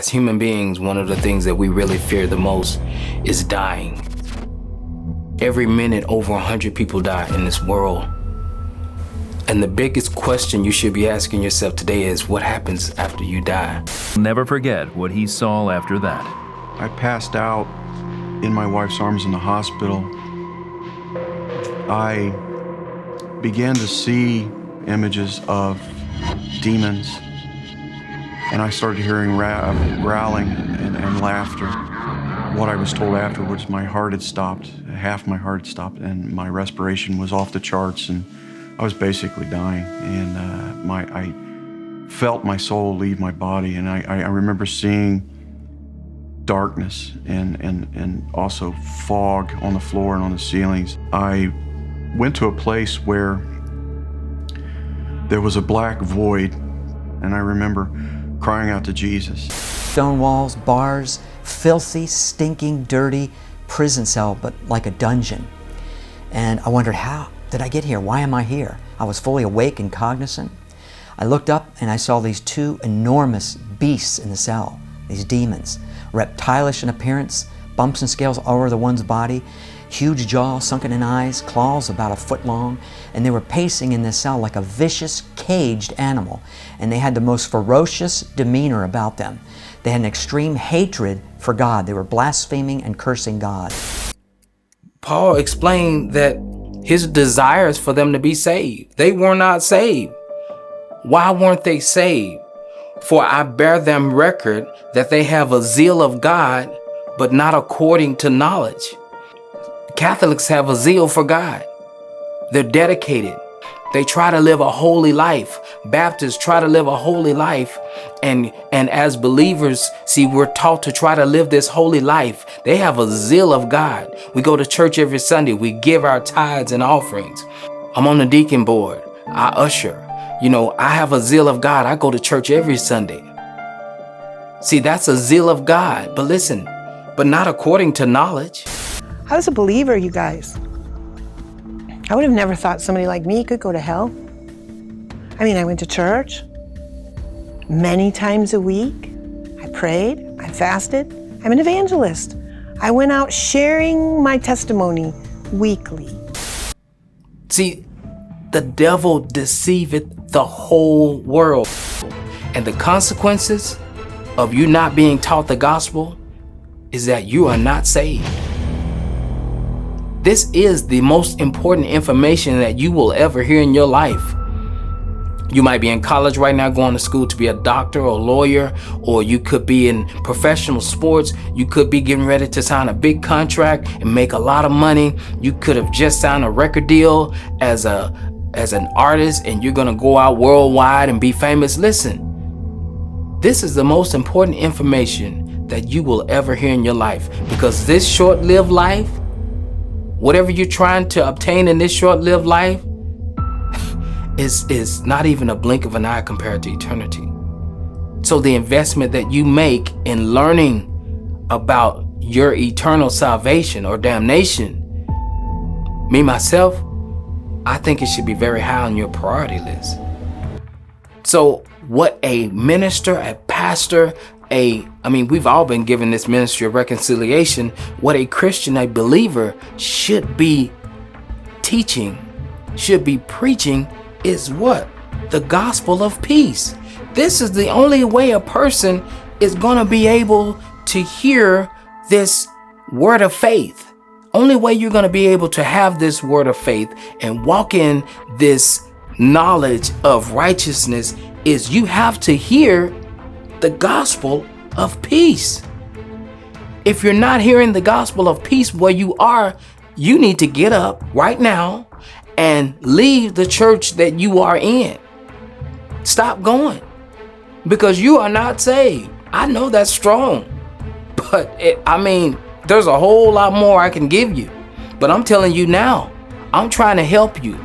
As human beings, one of the things that we really fear the most is dying. Every minute, over 100 people die in this world. And the biggest question you should be asking yourself today is, what happens after you die? Never forget what he saw after that. I passed out in my wife's arms in the hospital. I began to see images of demons, and I started hearing growling and laughter. What I was told afterwards, my heart had stopped, half my heart had stopped, and my respiration was off the charts, and I was basically dying. And I felt my soul leave my body, and I remember seeing darkness and also fog on the floor and on the ceilings. I went to a place where there was a black void, and I remember crying out to Jesus. Stone walls, bars, filthy, stinking, dirty prison cell, but like a dungeon. And I wondered, how did I get here? Why am I here? I was fully awake and cognizant. I looked up and I saw these two enormous beasts in the cell, these demons, reptilish in appearance, bumps and scales all over the one's body, huge jaw, sunken in eyes, claws about a foot long, and they were pacing in this cell like a vicious, caged animal. And they had the most ferocious demeanor about them. They had an extreme hatred for God. They were blaspheming and cursing God. Paul explained that his desire is for them to be saved. They were not saved. Why weren't they saved? For I bear them record that they have a zeal of God, but not according to knowledge. Catholics have a zeal for God. They're dedicated. They try to live a holy life. Baptists try to live a holy life. And as believers, see, we're taught to try to live this holy life. They have a zeal of God. We go to church every Sunday. We give our tithes and offerings. I'm on the deacon board. I usher. I have a zeal of God. I go to church every Sunday. See, that's a zeal of God. But listen, but not according to knowledge. I was a believer, you guys. I would have never thought somebody like me could go to hell. I mean, I went to church many times a week. I prayed, I fasted. I'm an evangelist. I went out sharing my testimony weekly. See, the devil deceiveth the whole world. And the consequences of you not being taught the gospel is that you are not saved. This is the most important information that you will ever hear in your life. You might be in college right now going to school to be a doctor or a lawyer, or you could be in professional sports. You could be getting ready to sign a big contract and make a lot of money. You could have just signed a record deal as an artist, and you're gonna go out worldwide and be famous. Listen, this is the most important information that you will ever hear in your life, because this short-lived life, whatever you're trying to obtain in this short-lived life is not even a blink of an eye compared to eternity. So the investment that you make in learning about your eternal salvation or damnation, me, myself, I think it should be very high on your priority list. So what a minister, a pastor, we've all been given this ministry of reconciliation. What a Christian, a believer should be teaching, should be preaching is what? The gospel of peace. This is the only way a person is going to be able to hear this word of faith. Only way you're going to be able to have this word of faith and walk in this knowledge of righteousness is you have to hear the gospel of peace. If you're not hearing the gospel of peace where you are, you need to get up right now and leave the church that you are in. Stop going, because you are not saved. I know that's strong, but there's a whole lot more I can give you. But I'm telling you now, I'm trying to help you.